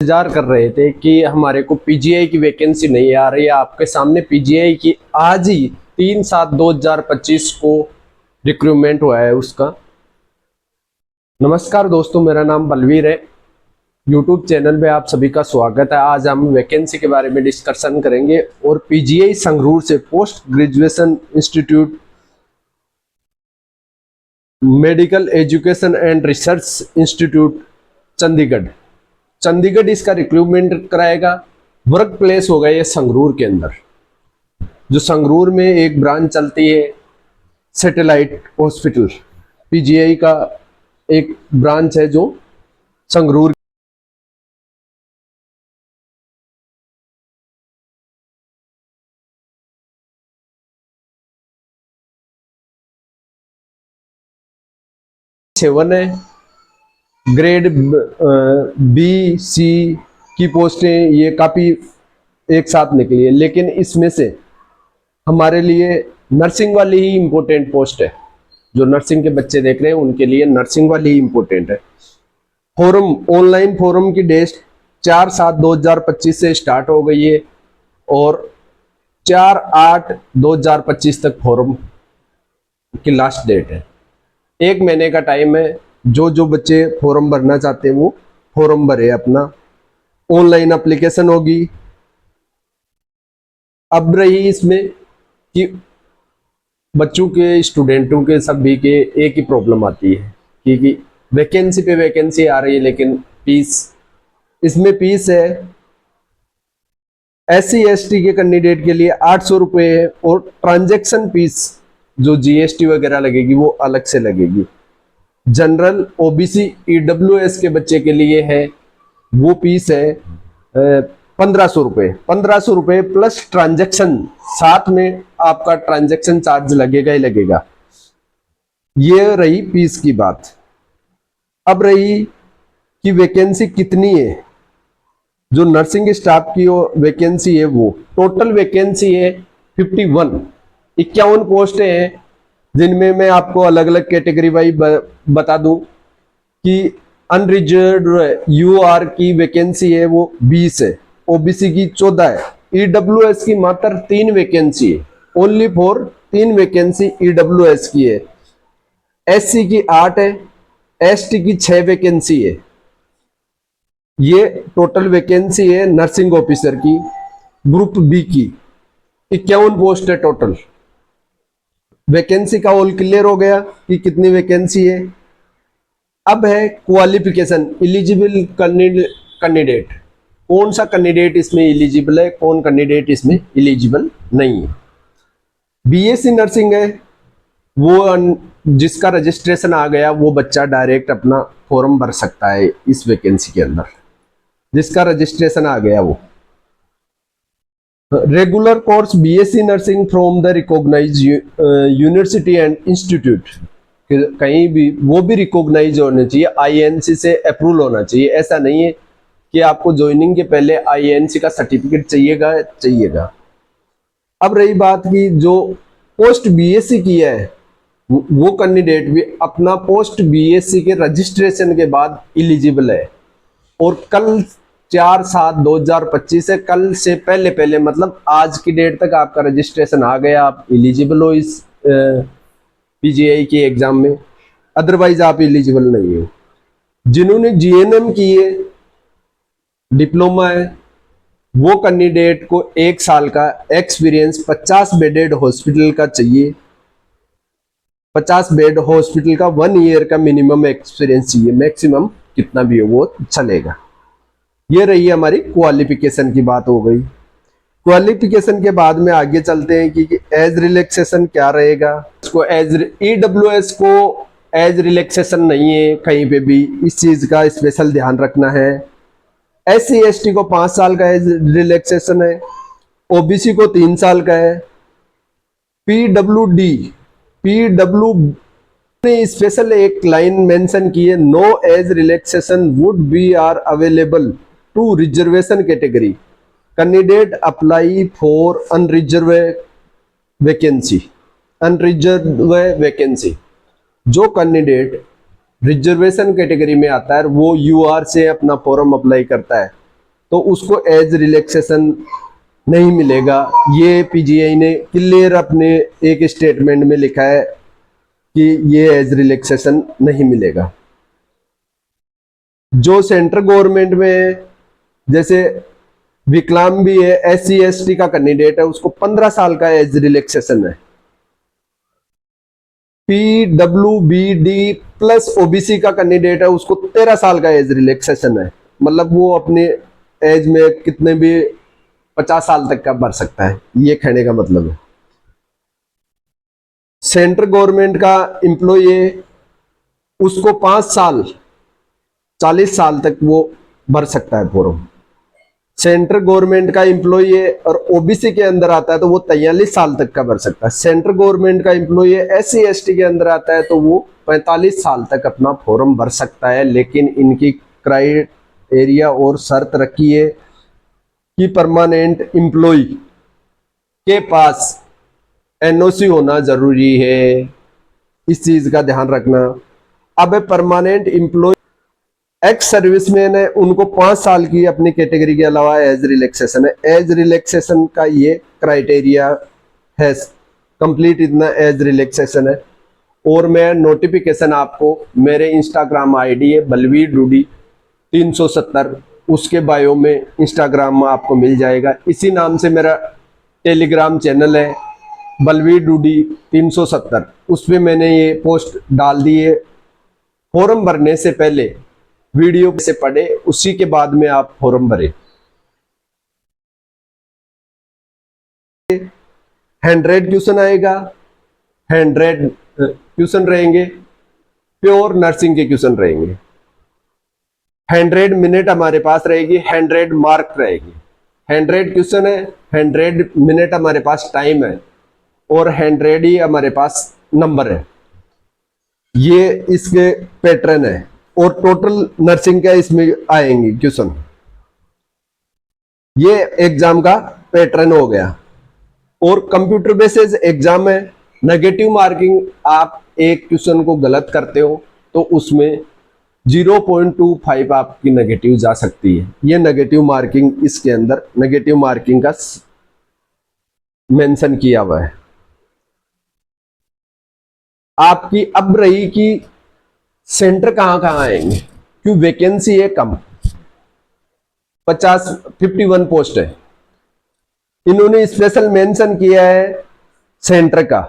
इंतजार कर रहे थे कि हमारे को पीजीआई की वैकेंसी नहीं आ रही है। आपके सामने पीजीआई की आज ही 3/7/2025 को रिक्रूटमेंट हुआ है उसका। नमस्कार दोस्तों, मेरा नाम बलवीर है। यूट्यूब चैनल पे आप सभी का स्वागत है। आज हम वैकेंसी के बारे में डिस्कशन करेंगे और पीजीआई संगरूर से post graduation institute medical education and research institute Chandigarh इसका रिक्रूटमेंट कराएगा। वर्क प्लेस होगा ये संगरूर के अंदर, जो संगरूर में एक ब्रांच चलती है सैटेलाइट हॉस्पिटल। पीजीआई का एक ब्रांच है जो संगरूर सेवन है। ग्रेड बी सी की पोस्टें ये काफ़ी एक साथ निकली है, लेकिन इसमें से हमारे लिए नर्सिंग वाली ही इम्पोर्टेंट पोस्ट है। जो नर्सिंग के बच्चे देख रहे हैं उनके लिए नर्सिंग वाली ही इम्पोर्टेंट है। फॉर्म ऑनलाइन फॉर्म की डेट 4/7/2025 से स्टार्ट हो गई है और 4/8/2025 तक फॉर्म की लास्ट डेट है। 1 महीने का टाइम है। जो बच्चे फॉर्म भरना चाहते हैं वो फॉर्म भरे। अपना ऑनलाइन एप्लीकेशन होगी। अब रही इसमें कि बच्चों के स्टूडेंटों के सभी के एक ही प्रॉब्लम आती है कि वैकेंसी पे वैकेंसी आ रही है, लेकिन फीस, इसमें फीस है SC ST के कैंडिडेट के लिए 800 रुपये है और ट्रांजैक्शन फीस जो GST वगैरह लगेगी वो अलग से लगेगी। जनरल OBC EWS के बच्चे के लिए है वो फीस है 1500 रुपये। 1500 रुपये प्लस ट्रांजैक्शन, साथ में आपका ट्रांजैक्शन चार्ज लगेगा ही लगेगा। ये रही फीस की बात। अब रही कि वैकेंसी कितनी है। जो नर्सिंग स्टाफ की वैकेंसी है वो टोटल वैकेंसी है 51 पोस्टें हैं, जिनमें मैं आपको अलग अलग कैटेगरी वाइज बता दूं कि अनरिजर्व UR की वैकेंसी है वो 20 है, OBC की 14 है, EWS की मात्र 3 वैकेंसी है, ओनली फॉर 3 वैकेंसी EWS की है, SC की 8 है, ST की 6 वैकेंसी है। ये टोटल वैकेंसी है नर्सिंग ऑफिसर की। ग्रुप बी की 51 पोस्ट है टोटल। वैकेंसी का ऑल क्लियर हो गया कि कितनी वैकेंसी है। अब है क्वालिफिकेशन, एलिजिबल कैंडिडेट। कौन सा कैंडिडेट इसमें एलिजिबल है, कौन कैंडिडेट इसमें एलिजिबल नहीं है। BSc नर्सिंग है वो, जिसका रजिस्ट्रेशन आ गया वो बच्चा डायरेक्ट अपना फॉर्म भर सकता है इस वैकेंसी के अंदर, जिसका रजिस्ट्रेशन आ गया वो। Regular course BSc nursing from the recognise university and institute, कहीं भी वो भी रिकॉग्नाइज होना चाहिए, INC से अप्रूवल होना चाहिए। ऐसा नहीं है कि आपको ज्वाइनिंग के पहले INC का सर्टिफिकेट चाहिएगा। अब रही बात की जो पोस्ट BSc किया है वो कैंडिडेट भी अपना पोस्ट BSc के रजिस्ट्रेशन के बाद एलिजिबल है। और कल 4/7/2025 है, कल से पहले मतलब आज की डेट तक आपका रजिस्ट्रेशन आ गया, आप एलिजिबल हो इस पीजीआई के एग्जाम में। अदरवाइज आप एलिजिबल नहीं हो। जिन्होंने GNM की है, डिप्लोमा है, वो कैंडिडेट को 1 साल का एक्सपीरियंस 50 बेडेड हॉस्पिटल का चाहिए। 50 बेड हॉस्पिटल का 1 ईयर का मिनिमम एक्सपीरियंस चाहिए, मैक्सिमम कितना भी हो वो चलेगा। ये रही हमारी क्वालिफिकेशन की बात हो गई। क्वालिफिकेशन के बाद में आगे चलते हैं कि एज रिलैक्सेशन क्या रहेगा। इसको एज EWS को एज रिलैक्सेशन नहीं है कहीं पे भी, इस चीज का स्पेशल ध्यान रखना है। SC ST को 5 साल का एज रिलैक्सेशन है, OBC को 3 साल का है। PW ने स्पेशल एक लाइन मेंशन की है, no age relaxation would be are available to reservation category candidate apply for unreserve vacancy. जो कैंडिडेट रिजर्वेशन कैटेगरी में आता है वो UR से अपना फॉर्म अप्लाई करता है तो उसको एज रिलैक्सेशन नहीं मिलेगा। ये पीजीआई ने क्लियर अपने एक स्टेटमेंट में लिखा है कि ये एज रिलैक्सेशन नहीं मिलेगा। जो सेंट्रल गवर्नमेंट में जैसे विकलांग भी है, SC ST का कैंडिडेट है, उसको 15 साल का एज रिलैक्सेशन है। PWBD प्लस OBC का कैंडिडेट है, उसको 13 साल का एज रिलैक्सेशन है। मतलब वो अपने एज में कितने भी 50 साल तक का भर सकता है, ये कहने का मतलब है। सेंट्रल गवर्नमेंट का एम्प्लॉय है, उसको 5 साल 40 साल तक वो भर सकता है फॉर्म। सेंट्रल गवर्नमेंट का एम्प्लॉय है और OBC के अंदर आता है तो वो 43 साल तक का भर सकता है। सेंट्रल गवर्नमेंट का एम्प्लॉय है, SC ST के अंदर आता है तो वो 45 साल तक अपना फॉर्म भर सकता है। लेकिन इनकी क्राइटेरिया और शर्त रखी है कि परमानेंट एम्प्लॉय के पास NOC होना जरूरी है, इस चीज का ध्यान रखना। अब परमानेंट एम्प्लॉय एक्स सर्विसमैन है, उनको 5 साल की अपनी कैटेगरी के अलावा एज रिलैक्सेशन है। एज रिलैक्सेशन का ये क्राइटेरिया है, कंप्लीट इतना एज रिलैक्सेशन है। और मैं नोटिफिकेशन आपको मेरे इंस्टाग्राम ID है बलवीर डूडी 370, उसके बायो में इंस्टाग्राम में आपको मिल जाएगा। इसी नाम से मेरा टेलीग्राम चैनल है बलवीर डूडी 370, उस पर मैंने ये पोस्ट डाल दी है। फॉर्म भरने से पहले वीडियो से पढ़े, उसी के बाद में आप फॉर्म भरे। 100 क्वेश्चन आएगा, 100 क्वेश्चन रहेंगे, प्योर नर्सिंग के क्वेश्चन रहेंगे। 100 मिनट हमारे पास रहेगी, 100 मार्क रहेगी। 100 क्वेश्चन है, 100 मिनट हमारे पास टाइम है और 100 ही हमारे पास नंबर है। ये इसके पैटर्न है और टोटल नर्सिंग का इसमें आएंगे क्वेश्चन। ये एग्जाम का पैटर्न हो गया। और कंप्यूटर बेस्ड एग्जाम है, नेगेटिव मार्किंग, आप एक क्वेश्चन को गलत करते हो तो उसमें 0.25 आपकी नेगेटिव जा सकती है। ये नेगेटिव मार्किंग, इसके अंदर नेगेटिव मार्किंग का मेंशन किया हुआ है। आपकी अब रही कि सेंटर कहां कहां आएंगे, क्यों वैकेंसी है कम, 51 पोस्ट है। इन्होंने स्पेशल मेंशन किया है सेंटर का।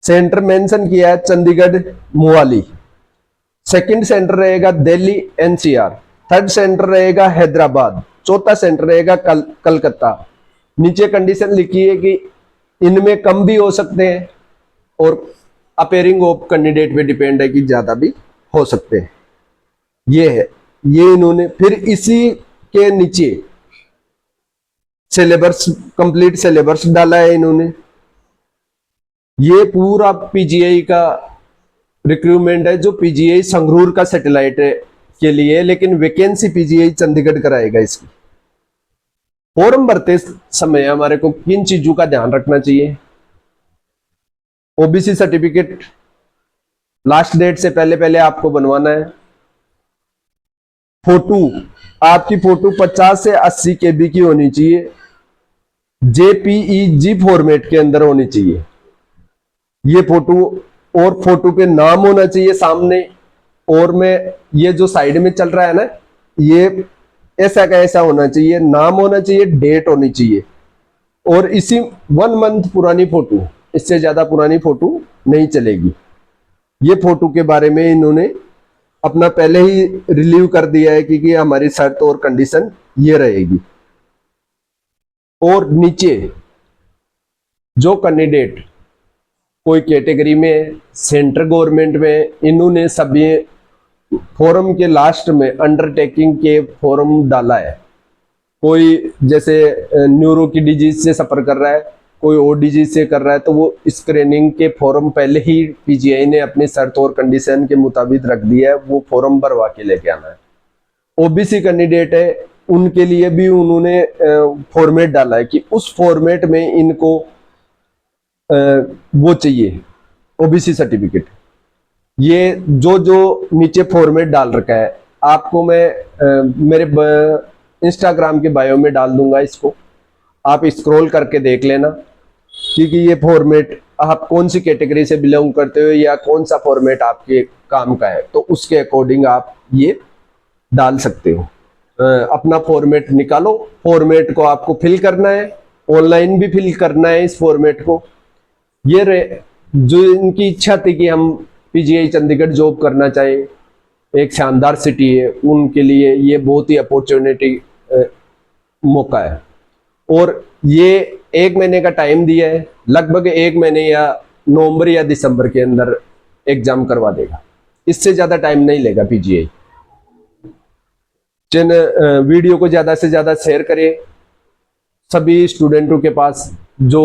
सेंटर मेंशन किया है चंडीगढ़ मोहाली। सेकंड सेंटर रहेगा दिल्ली NCR। थर्ड सेंटर रहेगा हैदराबाद। चौथा सेंटर रहेगा कलकत्ता। नीचे कंडीशन लिखी है कि इनमें कम भी हो सकते हैं और अपेयरिंग ऑफ कैंडिडेट पे डिपेंड है कि ज्यादा भी हो सकते हैं। ये है, ये इन्होंने फिर इसी के नीचे सिलेबस, कंप्लीट सिलेबस डाला है इन्होंने। ये पूरा पीजीआई का रिक्रूटमेंट है, जो पीजीआई संगरूर का सैटेलाइट के लिए, लेकिन वैकेंसी पीजीआई चंडीगढ़ कराएगा। इसकी फॉर्म भरते समय हमारे को किन चीजों का ध्यान रखना चाहिए? OBC सर्टिफिकेट लास्ट डेट से पहले पहले आपको बनवाना है। फोटो, आपकी फोटो 50 से 80 KB की होनी चाहिए, JPEG फॉर्मेट के अंदर होनी चाहिए ये फोटो। और फोटो पे नाम होना चाहिए सामने, और में ये जो साइड में चल रहा है ना, ये ऐसा का ऐसा होना चाहिए, नाम होना चाहिए, डेट होनी चाहिए। और इसी 1 मंथ पुरानी फोटो, इससे ज्यादा पुरानी फोटो नहीं चलेगी। ये फोटो के बारे में इन्होंने अपना पहले ही रिलीव कर दिया है कि हमारी शर्त और कंडीशन ये रहेगी। और नीचे जो कैंडिडेट कोई कैटेगरी में, सेंट्रल गवर्नमेंट में, इन्होंने सभी फॉर्म के लास्ट में अंडरटेकिंग के फॉर्म डाला है। कोई जैसे न्यूरो की डिजीज से सफर कर रहा है, कोई और डिजीज से कर रहा है, तो वो स्क्रीनिंग के फॉर्म पहले ही पीजीआई ने अपनी शर्त और कंडीशन के मुताबिक रख दिया है, वो फॉर्म भरवा के लेके आना है। OBC कैंडिडेट है, उनके लिए भी उन्होंने फॉर्मेट डाला है कि उस फॉर्मेट में इनको वो चाहिए OBC सर्टिफिकेट। ये जो जो नीचे फॉर्मेट डाल रखा है, आपको मैं मेरे इंस्टाग्राम के बायो में डाल दूंगा इसको, आप स्क्रॉल करके देख लेना, क्योंकि ये फॉर्मेट आप कौन सी कैटेगरी से बिलोंग करते हो या कौन सा फॉर्मेट आपके काम का है, तो उसके अकॉर्डिंग आप ये डाल सकते हो। अपना फॉर्मेट निकालो, फॉर्मेट को आपको फिल करना है, ऑनलाइन भी फिल करना है इस फॉर्मेट को। ये जो इनकी इच्छा थी कि हम पीजीआई चंडीगढ़ जॉब करना चाहे, एक शानदार सिटी है, उनके लिए ये बहुत ही अपॉर्चुनिटी मौका है। और ये 1 महीने का टाइम दिया है, लगभग 1 महीने या नवंबर या दिसंबर के अंदर एग्जाम करवा देगा, इससे ज्यादा टाइम नहीं लेगा पीजीआई। वीडियो को ज्यादा से ज्यादा शेयर करें सभी स्टूडेंटों के पास जो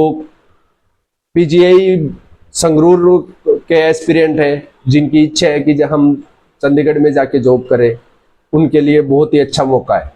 पीजीआई संगरूर के एस्पिरेंट हैं, जिनकी इच्छा है कि जब हम चंडीगढ़ में जाके जॉब करें, उनके लिए बहुत ही अच्छा मौका है।